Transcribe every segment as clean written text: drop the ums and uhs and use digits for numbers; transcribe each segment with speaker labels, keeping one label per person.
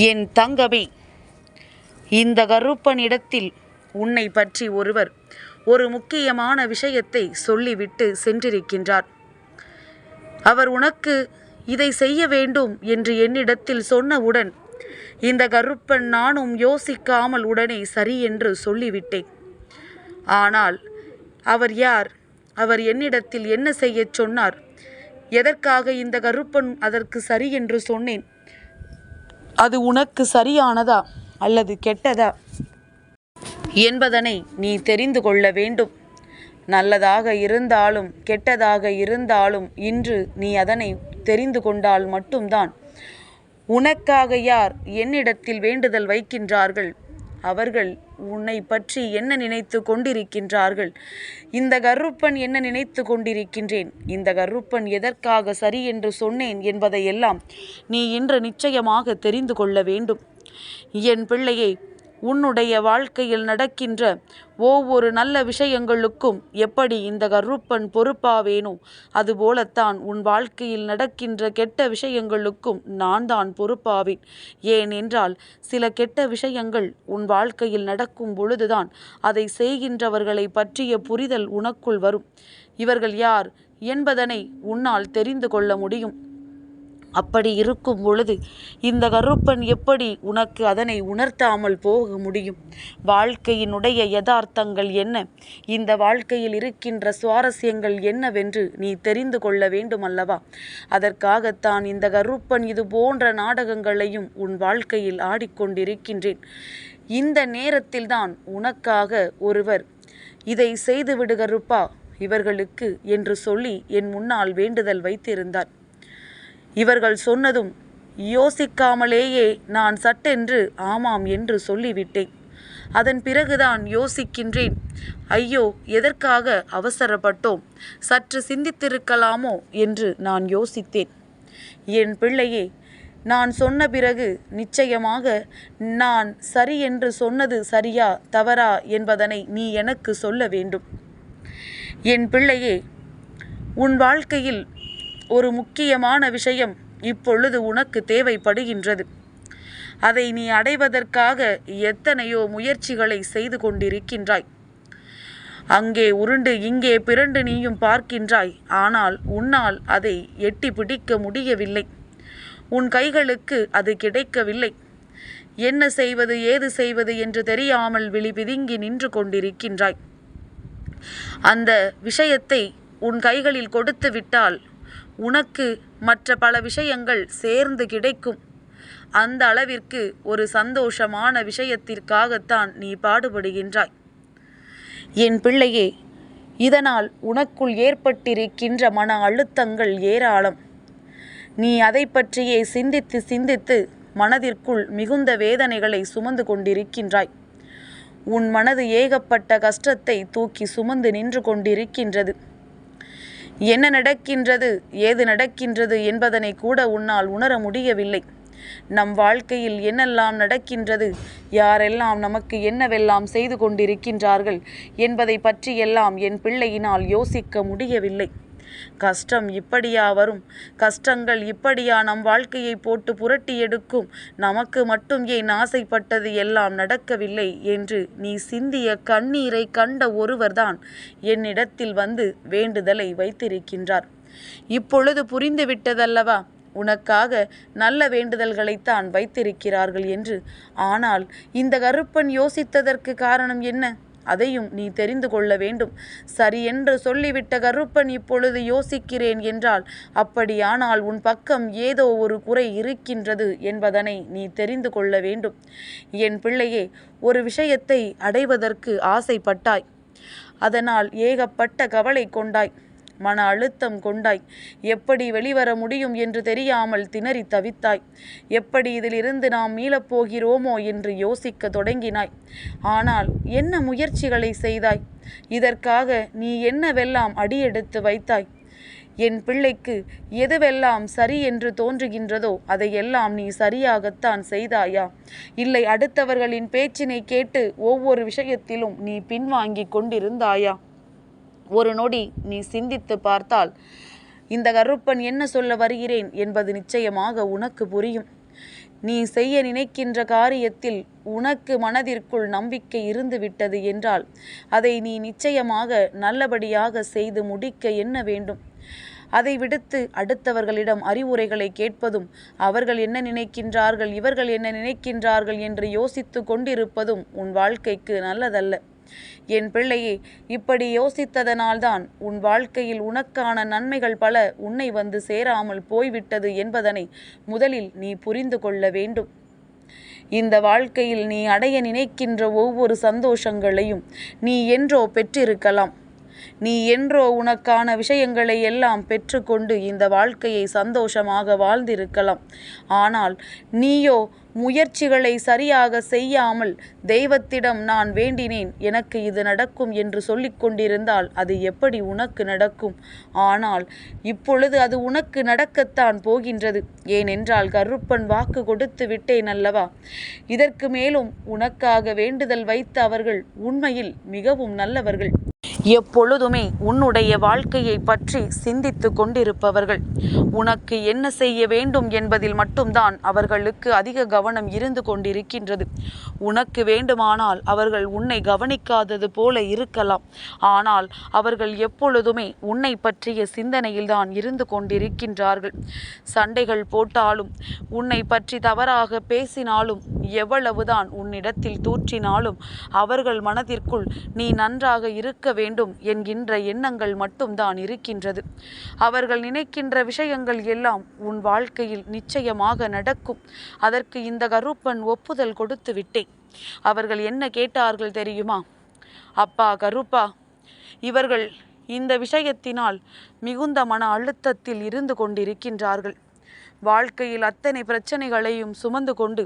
Speaker 1: என் தங்கமே, இந்த கருப்பனிடத்தில் உன்னை பற்றி ஒருவர் ஒரு முக்கியமான விஷயத்தை சொல்லிவிட்டு சென்றிருக்கின்றார். அவர் உனக்கு இதை செய்ய வேண்டும் என்று என்னிடத்தில் சொன்னவுடன் இந்த கருப்பன் நானும் யோசிக்காமல் உடனே சரி என்று சொல்லிவிட்டேன். ஆனால் அவர் யார்? அவர் என்னிடத்தில் என்ன செய்யச் சொன்னார்? எதற்காக இந்த கருப்பன் அதற்கு சரி என்று சொன்னேன்? அது உனக்கு சரியானதா அல்லது கெட்டதா என்பதனை நீ தெரிந்து கொள்ள வேண்டும். நல்லதாக இருந்தாலும் கெட்டதாக இருந்தாலும் இன்று நீ அதனை தெரிந்து கொண்டால் மட்டும்தான் உனக்காக யார் என்னிடத்தில் வேண்டுதல் வைக்கின்றார்கள், அவர்கள் உன்னை பற்றி என்ன நினைத்து கொண்டிருக்கின்றார்கள், இந்த கருப்பன் என்ன நினைத்து கொண்டிருக்கின்றேன், இந்த கருப்பன் எதற்காக சரி என்று சொன்னேன் என்பதையெல்லாம் நீ இன்று நிச்சயமாக தெரிந்து கொள்ள வேண்டும். என் பிள்ளையே, உன்னுடைய வாழ்க்கையில் நடக்கின்ற ஒவ்வொரு நல்ல விஷயங்களுக்கும் எப்படி இந்த கருப்பன் பொறுப்பாவேனோ அதுபோலத்தான் உன் வாழ்க்கையில் நடக்கின்ற கெட்ட விஷயங்களுக்கும் நான் தான் பொறுப்பாவேன். ஏனென்றால் சில கெட்ட விஷயங்கள் உன் வாழ்க்கையில் நடக்கும் பொழுதுதான் அதை செய்கின்றவர்களை பற்றிய புரிதல் உனக்குள் வரும். இவர்கள் யார் என்பதனை உன்னால் தெரிந்து கொள்ள முடியும். அப்படி இருக்கும் பொழுது இந்த கருப்பன் எப்படி உனக்கு அதனை உணர்த்தாமல் போக முடியும்? வாழ்க்கையினுடைய யதார்த்தங்கள் என்ன, இந்த வாழ்க்கையில் இருக்கின்ற சுவாரஸ்யங்கள் என்னவென்று நீ தெரிந்து கொள்ள வேண்டும் அல்லவா? அதற்காகத்தான் இந்த கருப்பன் இது போன்ற நாடகங்களையும் உன் வாழ்க்கையில் ஆடிக்கொண்டிருக்கின்றேன். இந்த நேரத்தில்தான் உனக்காக ஒருவர் இதை செய்துவிடு கருப்பா இவர்களுக்கு என்று சொல்லி என் முன்னால் வேண்டுதல் வைத்திருந்தார். இவர்கள் சொன்னதும் யோசிக்காமலேயே நான் சட்டென்று ஆமாம் என்று சொல்லிவிட்டேன். அதன் பிறகுதான் யோசிக்கின்றேன், ஐயோ எதற்காக அவசரப்பட்டோம், சற்று சிந்தித்திருக்கலாமோ என்று நான் யோசித்தேன். என் பிள்ளையே, நான் சொன்ன பிறகு நிச்சயமாக நான் சரி என்று சொன்னது சரியா தவறா என்பதனை நீ எனக்கு சொல்ல வேண்டும். என் பிள்ளையே, உன் வாழ்க்கையில் ஒரு முக்கியமான விஷயம் இப்பொழுது உனக்கு தேவைப்படுகின்றது. அதை நீ அடைவதற்காக எத்தனையோ முயற்சிகளை செய்து கொண்டிருக்கின்றாய். அங்கே உருண்டு இங்கே பிறண்டு நீயும் பார்க்கின்றாய். ஆனால் உன்னால் அதை எட்டி பிடிக்க முடியவில்லை. உன் கைகளுக்கு அது கிடைக்கவில்லை. என்ன செய்வது ஏது செய்வது என்று தெரியாமல் விழி பிதுங்கி நின்று கொண்டிருக்கின்றாய். அந்த விஷயத்தை உன் கைகளில் கொடுத்து விட்டால் உனக்கு மற்ற பல விஷயங்கள் சேர்ந்து கிடைக்கும். அந்த அளவிற்கு ஒரு சந்தோஷமான விஷயத்திற்காகத்தான் நீ பாடுபடுகின்றாய். என் பிள்ளையே, இதனால் உனக்குள் ஏற்பட்டிருக்கின்ற மன அழுத்தங்கள் ஏராளம். நீ அதை பற்றியே சிந்தித்து சிந்தித்து மனதிற்குள் மிகுந்த வேதனைகளை சுமந்து கொண்டிருக்கின்றாய். உன் மனது ஏகப்பட்ட கஷ்டத்தை தூக்கி சுமந்து நின்று கொண்டிருக்கின்றது. என்ன நடக்கின்றது ஏது நடக்கின்றது என்பதனை கூட உன்னால் உணர முடியவில்லை. நம் வாழ்க்கையில் என்னெல்லாம் நடக்கின்றது, யாரெல்லாம் நமக்கு என்னவெல்லாம் செய்து கொண்டிருக்கின்றார்கள் என்பதை பற்றியெல்லாம் என் பிள்ளையினால் யோசிக்க முடியவில்லை. கஷ்டம் இப்படியா வரும், கஷ்டங்கள் இப்படியா நம் வாழ்க்கையை போட்டு புரட்டி எடுக்கும், நமக்கு மட்டும் ஏன் ஆசைப்பட்டது எல்லாம் நடக்கவில்லை என்று நீ சிந்திய கண்ணீரை கண்ட ஒருவர்தான் என்னிடத்தில் வந்து வேண்டுதலை வைத்திருக்கின்றார். இப்பொழுது புரிந்துவிட்டதல்லவா உனக்காக நல்ல வேண்டுதல்களைத்தான் வைத்திருக்கிறார்கள் என்று. ஆனால் இந்த கருப்பன் யோசித்ததற்கு காரணம் என்ன, அதையும் நீ தெரிந்து கொள்ள வேண்டும். சரி என்று சொல்லிவிட்ட கருப்பன் இப்பொழுது யோசிக்கிறேன் என்றால் அப்படியானால் உன் பக்கம் ஏதோ ஒரு குறை இருக்கின்றது என்பதனை நீ தெரிந்து கொள்ள வேண்டும். என் பிள்ளையே, ஒரு விஷயத்தை அடைவதற்கு ஆசைப்பட்டாய். அதனால் ஏகப்பட்ட கவலை கொண்டாய், மன அழுத்தம் கொண்டாய். எப்படி வெளிவர முடியும் என்று தெரியாமல் திணறி தவித்தாய். எப்படி இதிலிருந்து நாம் மீளப்போகிறோமோ என்று யோசிக்க தொடங்கினாய். ஆனால் என்ன முயற்சிகளை செய்தாய்? இதற்காக நீ என்னவெல்லாம் அடியெடுத்து வைத்தாய்? என் பிள்ளைக்கு எதுவெல்லாம் சரி என்று தோன்றுகின்றதோ அதையெல்லாம் நீ சரியாகத்தான் செய்தாயா? இல்லை அடுத்தவர்களின் பேச்சினை கேட்டு ஒவ்வொரு விஷயத்திலும் நீ பின்வாங்கி கொண்டிருந்தாயா? ஒரு நொடி நீ சிந்தித்து பார்த்தால் இந்த கருப்பன் என்ன சொல்ல வருகிறேன் என்பது நிச்சயமாக உனக்கு புரியும். நீ செய்ய நினைக்கின்ற காரியத்தில் உனக்கு மனதிற்குள் நம்பிக்கை இருந்து விட்டது என்றால் அதை நீ நிச்சயமாக நல்லபடியாக செய்து முடிக்க என்ன வேண்டும்? அதை விடுத்து அடுத்தவர்களிடம் அறிவுரைகளை கேட்பதும், அவர்கள் என்ன நினைக்கின்றார்கள், இவர்கள் என்ன நினைக்கின்றார்கள் என்று யோசித்து கொண்டிருப்பதும் உன் வாழ்க்கைக்கு நல்லதல்ல. என் பிள்ளையே, இப்படி யோசித்ததனால்தான் உன் வாழ்க்கையில் உனக்கான நன்மைகள் பல உன்னை வந்து சேராமல் போய்விட்டது என்பதனை முதலில் நீ புரிந்து கொள்ள வேண்டும். இந்த வாழ்க்கையில் நீ அடைய நினைக்கின்ற ஒவ்வொரு சந்தோஷங்களையும் நீ என்றோ பெற்றிருக்கலாம். நீ என்றோ உனக்கான விஷயங்களை எல்லாம் பெற்றுக்கொண்டு இந்த வாழ்க்கையை சந்தோஷமாக வாழ்ந்திருக்கலாம். ஆனால் நீயோ முயற்சிகளை சரியாக செய்யாமல் தெய்வத்திடம் நான் வேண்டினேன், எனக்கு இது நடக்கும் என்று சொல்லிக் கொண்டிருந்தால் அது எப்படி உனக்கு நடக்கும்? ஆனால் இப்பொழுது அது உனக்கு நடக்கத்தான் போகின்றது. ஏனென்றால் கருப்பன் வாக்கு கொடுத்து விட்டேன் அல்லவா? இதற்கு மேலும் உனக்காக வேண்டுதல் வைத்த அவர்கள் உண்மையில் மிகவும் நல்லவர்கள். எப்பொழுதுமே உன்னுடைய வாழ்க்கையை பற்றி சிந்தித்து கொண்டிருப்பவர்கள். உனக்கு என்ன செய்ய வேண்டும் என்பதில் மட்டும்தான் அவர்களுக்கு அதிக கவனம் இருந்து கொண்டிருக்கின்றது. உனக்கு வேண்டுமானால் அவர்கள் உன்னை கவனிக்காதது போல இருக்கலாம். ஆனால் அவர்கள் எப்பொழுதுமே உன்னை பற்றிய சிந்தனையில்தான் இருந்து கொண்டிருக்கின்றார்கள். சண்டைகள் போட்டாலும், உன்னை பற்றி தவறாக பேசினாலும், எவ்வளவுதான் உன்னிடத்தில் தூற்றினாலும் அவர்கள் மனதிற்குள் நீ நன்றாக இருக்க வேண்டும் என்கின்ற எண்ணங்கள் மட்டும்தான் இருக்கின்றது. அவர்கள் நினைக்கின்ற விஷயங்கள் எல்லாம் உன் வாழ்க்கையில் நிச்சயமாக நடக்கும். அதற்கு இந்த கருப்பன் ஒப்புதல் கொடுத்து விட்டேன். அவர்கள் என்ன கேட்டார்கள் தெரியுமா? அப்பா கருப்பா, இவர்கள் இந்த விஷயத்தினால் மிகுந்த மன அழுத்தத்தில் இருந்து கொண்டிருக்கின்றார்கள். வாழ்க்கையில் அத்தனை பிரச்சனைகளையும் சுமந்து கொண்டு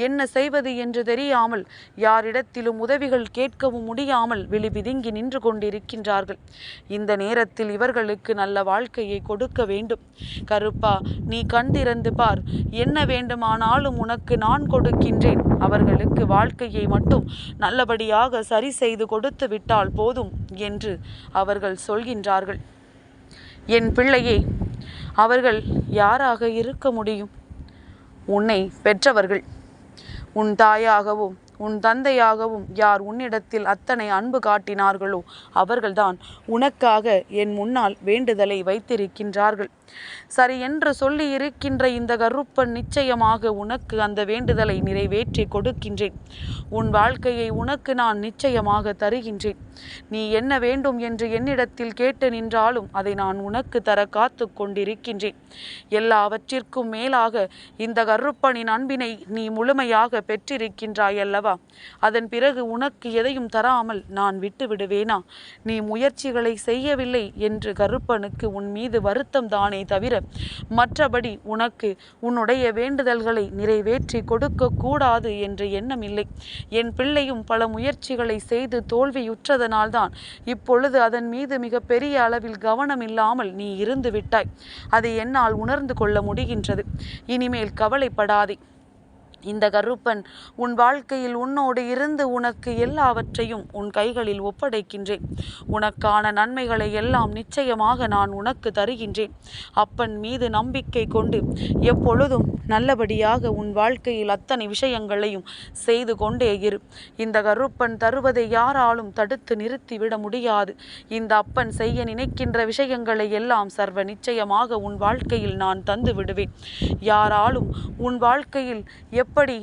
Speaker 1: என்ன செய்வது என்று தெரியாமல், யாரிடத்திலும் உதவிகள் கேட்கவும் முடியாமல் விழிபிதுங்கி நின்று கொண்டிருக்கின்றார்கள். இந்த நேரத்தில் இவர்களுக்கு நல்ல வாழ்க்கையை கொடுக்க வேண்டும். கருப்பா, நீ கண் திறந்து பார், என்ன வேண்டுமானாலும் உனக்கு நான் கொடுக்கின்றேன். அவர்களுக்கு வாழ்க்கையை மட்டும் நல்லபடியாக சரி செய்து கொடுத்து விட்டால் போதும் என்று அவர்கள் சொல்கின்றார்கள். என் பிள்ளையே, அவர்கள் யாராக இருக்க முடியும்? உன்னை பெற்றவர்கள். உன் தாயாகவும் உன் தந்தையாகவும் யார் உன்னிடத்தில் அத்தனை அன்பு காட்டினார்களோ அவர்கள்தான் உனக்காக என் முன்னால் வேண்டுதலை வைத்திருக்கின்றார்கள். சரி என்று சொல்லி இருக்கின்ற இந்த கருப்பன் நிச்சயமாக உனக்கு அந்த வேண்டுதலை நிறைவேற்றி கொடுக்கின்றேன். உன் வாழ்க்கையை உனக்கு நான் நிச்சயமாக தருகின்றேன். நீ என்ன வேண்டும் என்று என்னிடத்தில் கேட்டு நின்றாலும் அதை நான் உனக்கு தர காத்து கொண்டிருக்கின்றேன். எல்லாவற்றிற்கும் மேலாக இந்த கருப்பனின் அன்பினை நீ முழுமையாக பெற்றிருக்கின்றாய் அல்லவா? அதன் பிறகு உனக்கு எதையும் தராமல் நான் விட்டு விடுவேனா? நீ முயற்சிகளை செய்யவில்லை என்று கருப்பனுக்கு உன் மீது வருத்தம் தானே தவிர மற்றபடி உனக்கு உன்னுடைய வேண்டுதல்களை நிறைவேற்றி கொடுக்க கூடாது என்ற எண்ணம் இல்லை. என் பிள்ளையும் பல முயற்சிகளை செய்து தோல்வியுற்றதனால்தான் இப்பொழுது அதன் மீது மிக பெரிய அளவில் கவனம் இல்லாமல் நீ இருந்து விட்டாய். அதை என்னால் உணர்ந்து கொள்ள முடிகின்றது. இனிமேல் கவலைப்படாதே. இந்த கருப்பன் உன் வாழ்க்கையில் உன்னோடு இருந்து உனக்கு எல்லாவற்றையும் உன் கைகளில் ஒப்படைக்கின்றேன். உனக்கான நன்மைகளை எல்லாம் நிச்சயமாக நான் உனக்கு தருகின்றேன். அப்பன் மீது நம்பிக்கை கொண்டு எப்பொழுதும் நல்லபடியாக உன் வாழ்க்கையில் அத்தனை விஷயங்களையும் செய்து கொண்டே இரு. இந்த கருப்பன் தருவதை யாராலும் தடுத்து நிறுத்திவிட முடியாது. இந்த அப்பன் செய்ய நினைக்கின்ற விஷயங்களை எல்லாம் சர்வ நிச்சயமாக உன் வாழ்க்கையில் நான் தந்து விடுவேன். யாராலும் உன் வாழ்க்கையில் எப்படி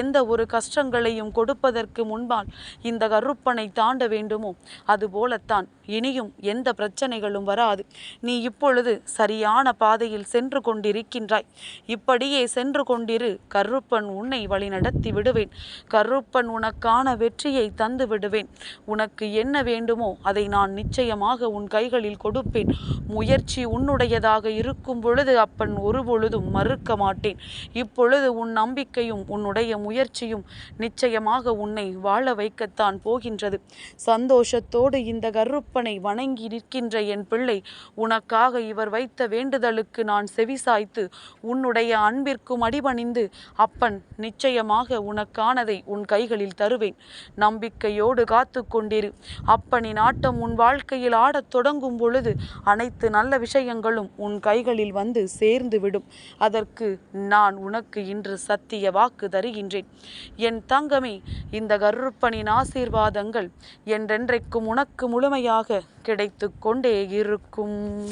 Speaker 1: எந்த ஒரு கஷ்டங்களையும் கொடுப்பதற்கு முன்பால் இந்த கருப்பனை தாண்ட வேண்டுமோ அதுபோலத்தான் இனியும் எந்த பிரச்சனைகளும் வராது. நீ இப்பொழுது சரியான பாதையில் சென்று கொண்டிருக்கின்றாய். இப்படியே சென்று கொண்டிரு. கருப்பன் உன்னை வழிநடத்தி விடுவேன். கருப்பன் உனக்கான வெற்றியை தந்து விடுவேன். உனக்கு என்ன வேண்டுமோ அதை நான் நிச்சயமாக உன் கைகளில் கொடுப்பேன். முயற்சி உன்னுடையதாக இருக்கும் பொழுது அப்பன் ஒருபொழுதும் மறுக்க மாட்டேன். இப்பொழுது உன் நம்பிக்கையும் உன்னுடைய முயற்சியும் நிச்சயமாக உன்னை வாழ வைக்கத்தான் போகின்றது. சந்தோஷத்தோடு இந்த கருப்பனை வணங்கி நிற்கின்ற என் பிள்ளை, உனக்காக இவர் வைத்த வேண்டுதலுக்கு நான் செவிசாய்த்து உன்னுடைய அன்பிற்கும் அடிபணிந்து அப்பன் நிச்சயமாக உனக்கானதை உன் கைகளில் தருவேன். நம்பிக்கையோடு காத்து கொண்டிரு. அப்பனின் ஆட்டம் உன் வாழ்க்கையில் ஆடத் தொடங்கும் பொழுது அனைத்து நல்ல விஷயங்களும் உன் கைகளில் வந்து சேர்ந்து விடும். அதற்கு நான் உனக்கு இன்று சத்திய வாக்கு தருகின்றேன். என் தங்கமே, இந்த கருப்பனின் ஆசீர்வாதங்கள் என்றென்றைக்கும் உனக்கு முழுமையாக கிடைத்து கொண்டே இருக்கும்.